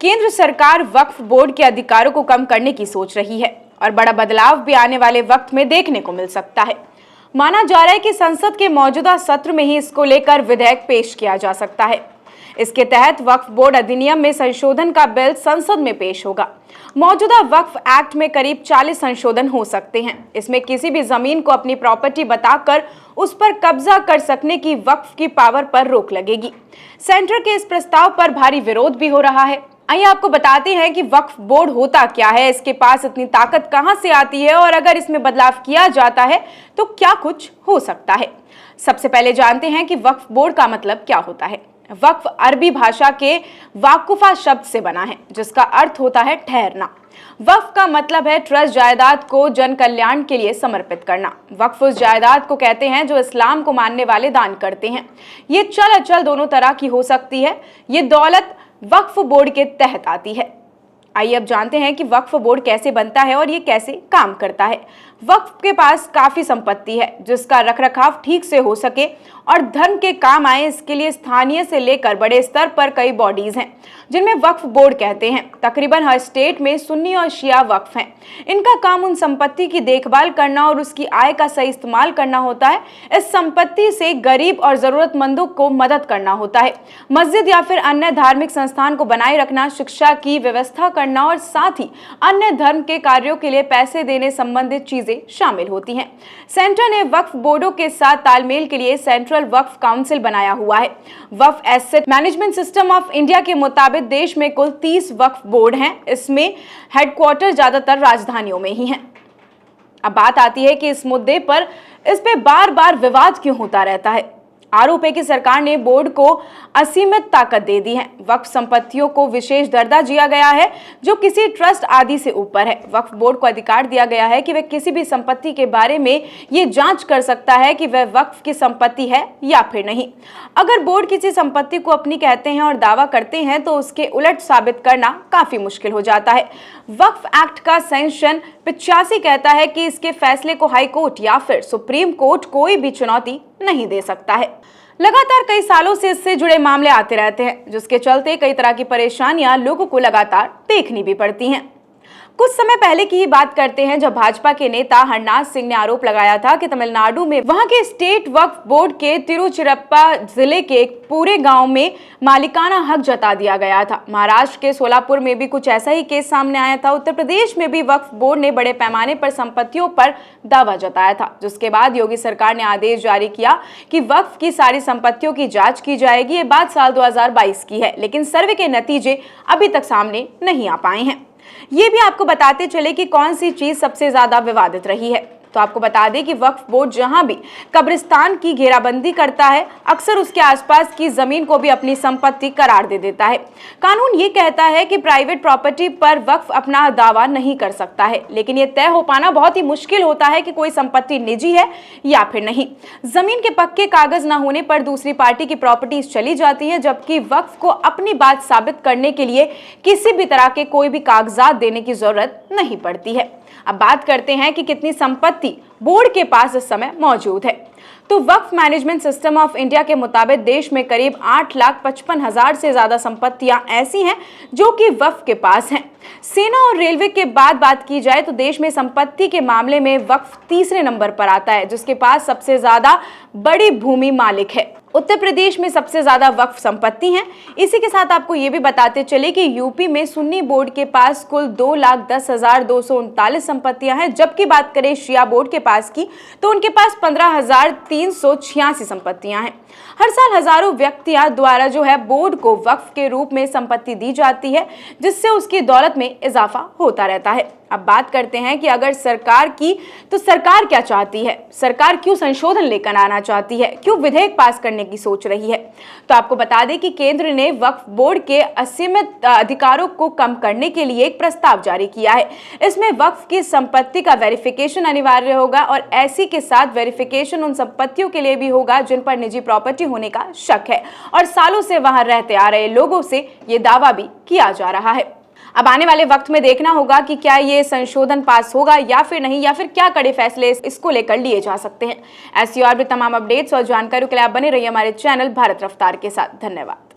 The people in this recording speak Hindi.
केंद्र सरकार वक्फ बोर्ड के अधिकारों को कम करने की सोच रही है और बड़ा बदलाव भी आने वाले वक्त में देखने को मिल सकता है। माना जा रहा है कि संसद के मौजूदा सत्र में ही इसको लेकर विधेयक पेश किया जा सकता है। इसके तहत वक्फ बोर्ड अधिनियम में संशोधन का बिल संसद में पेश होगा। मौजूदा वक्फ एक्ट में करीब 40 संशोधन हो सकते हैं। इसमें किसी भी जमीन को अपनी प्रॉपर्टी बताकर उस पर कब्जा कर सकने की वक्फ की पावर पर रोक लगेगी। सेंटर के इस प्रस्ताव पर भारी विरोध भी हो रहा है। आइए आपको बताते हैं कि वक्फ बोर्ड होता क्या है, इसके पास इतनी ताकत कहां से आती है और अगर इसमें बदलाव किया जाता है तो क्या कुछ हो सकता है। सबसे पहले जानते हैं कि वक्फ बोर्ड का मतलब क्या होता है। वक्फ अरबी भाषा के वाकुफा शब्द से बना है, जिसका अर्थ होता है ठहरना। वक्फ का मतलब है ट्रस्ट जायदाद को जन कल्याण के लिए समर्पित करना। वक्फ उस जायदाद को कहते हैं जो इस्लाम को मानने वाले दान करते हैं। ये चल अचल दोनों तरह की हो सकती है। ये दौलत वक्फ बोर्ड के तहत आती है। आइए अब जानते हैं कि वक्फ बोर्ड कैसे बनता है और ये कैसे काम करता है। वक्फ के पास काफी संपत्ति है जिसका रखरखाव ठीक से हो सके और धर्म के काम आए, इसके लिए स्थानीय से लेकर बड़े स्तर पर कई बॉडीज हैं जिनमें वक्फ बोर्ड कहते हैं। तकरीबन हर स्टेट में सुन्नी और शिया वक्फ हैं। इनका काम उन संपत्ति की देखभाल करना और उसकी आय का सही इस्तेमाल करना होता है। इस संपत्ति से गरीब और जरूरतमंदों को मदद करना होता है। मस्जिद या फिर अन्य धार्मिक संस्थान को बनाए रखना, शिक्षा की व्यवस्था करना और साथ ही अन्य धर्म के कार्यों के लिए पैसे देने संबंधित चीजें शामिल होती हैं। सेंटर ने वक्फ बोर्डों के साथ तालमेल के लिए सेंट्रल वक्फ काउंसिल बनाया हुआ है। Waqf asset management system of India के मुताबिक देश में कुल 30 वक्फ बोर्ड हैं। इसमें हेडक्वार्टर ज्यादातर राजधानियों में ही हैं। अब बात आती है कि इस मुद्दे पर इस पे बार बार विवाद क्यों होता रहता है। आरोप है कि सरकार ने बोर्ड को असीमित ताकत दे दी है। वक्फ संपत्तियों को विशेष दर्जा दिया गया है जो किसी ट्रस्ट आदि से ऊपर है। वक्फ बोर्ड को अधिकार दिया गया है कि वह किसी भी संपत्ति के बारे में ये जांच कर सकता है कि वह वक्फ की संपत्ति है या फिर नहीं। अगर बोर्ड किसी संपत्ति को अपनी कहते हैं और दावा करते हैं तो उसके उलट साबित करना काफी मुश्किल हो जाता है। वक्फ एक्ट का सेक्शन 85 कहता है कि इसके फैसले को हाई कोर्ट या फिर सुप्रीम कोर्ट कोई भी चुनौती नहीं दे सकता है। लगातार कई सालों से इससे जुड़े मामले आते रहते हैं, जिसके चलते कई तरह की परेशानियां लोगों को लगातार देखनी भी पड़ती हैं। कुछ समय पहले की ही बात करते हैं जब भाजपा के नेता हरनाथ सिंह ने आरोप लगाया था कि तमिलनाडु में वहां के स्टेट वक्फ बोर्ड के तिरुचिरप्पा जिले के एक पूरे गांव में मालिकाना हक जता दिया गया था। महाराष्ट्र के सोलापुर में भी कुछ ऐसा ही केस सामने आया था। उत्तर प्रदेश में भी वक्फ बोर्ड ने बड़े पैमाने पर संपत्तियों पर दावा जताया था, जिसके बाद योगी सरकार ने आदेश जारी किया कि वक्फ की सारी संपत्तियों की जांच की जाएगी। ये बात साल 2022 की है, लेकिन सर्वे के नतीजे अभी तक सामने नहीं आ पाए हैं। ये भी आपको बताते चले कि कौन सी चीज सबसे ज्यादा विवादित रही है। तो आपको बता दें कि वक्फ बोर्ड जहां भी कब्रिस्तान की घेराबंदी करता है, अक्सर उसके आसपास की जमीन को भी अपनी संपत्ति करार दे देता है। कानून ये कहता है कि प्राइवेट प्रॉपर्टी पर वक्फ अपना दावा नहीं कर सकता है, लेकिन ये तय हो पाना बहुत ही मुश्किल होता है कि कोई संपत्ति निजी है या फिर नहीं। जमीन के पक्के कागज न होने पर दूसरी पार्टी की प्रॉपर्टी चली जाती है, जबकि वक्फ को अपनी बात साबित करने के लिए किसी भी तरह के कोई भी कागजात देने की जरूरत नहीं पड़ती है। अब बात करते हैं कि कितनी संपत्ति बोर्ड के पास इस समय मौजूद है। तो वक्फ मैनेजमेंट सिस्टम ऑफ इंडिया के मुताबिक देश में करीब 8,55,000 से ज्यादा संपत्तियां ऐसी हैं जो कि वक्फ के पास हैं। सेना और रेलवे के बाद बात की जाए तो देश में संपत्ति के मामले में वक्फ तीसरे नंबर पर आता है, जिसके पास सबसे ज्यादा बड़ी भूमि मालिक है। उत्तर प्रदेश में सबसे ज्यादा वक्फ संपत्ति हैं। इसी के साथ आपको ये भी बताते चले कि यूपी में सुन्नी बोर्ड के पास कुल 2,10,239 संपत्तियां हैं, जबकि बात करें शिया बोर्ड के पास की तो उनके पास 15,386 संपत्तियां हैं। हर साल हजारों व्यक्तियों द्वारा जो है बोर्ड को वक्फ के रूप में संपत्ति दी जाती है, जिससे उसकी दौलत में इजाफा होता रहता है। अब बात करते हैं कि अगर सरकार की तो सरकार क्या चाहती है, सरकार क्यों संशोधन लेकर आना चाहती है, क्यों विधेयक पास करने की सोच रही है। तो आपको बता दें कि केंद्र ने वक्फ बोर्ड के असीमित अधिकारों को कम करने के लिए एक प्रस्ताव जारी किया है। इसमें वक्फ की संपत्ति का वेरिफिकेशन अनिवार्य होगा और ऐसी के साथ वेरिफिकेशन उन संपत्तियों के लिए भी होगा जिन पर निजी प्रॉपर्टी होने का शक है और सालों से वहां रहते आ रहे लोगों से ये दावा भी किया जा रहा है। अब आने वाले वक्त में देखना होगा कि क्या ये संशोधन पास होगा या फिर नहीं, या फिर क्या कड़े फैसले इसको लेकर लिए जा सकते हैं। ऐसी और भी तमाम अपडेट्स और जानकारी के लिए आप बने रहिए हमारे चैनल भारत रफ्तार के साथ। धन्यवाद।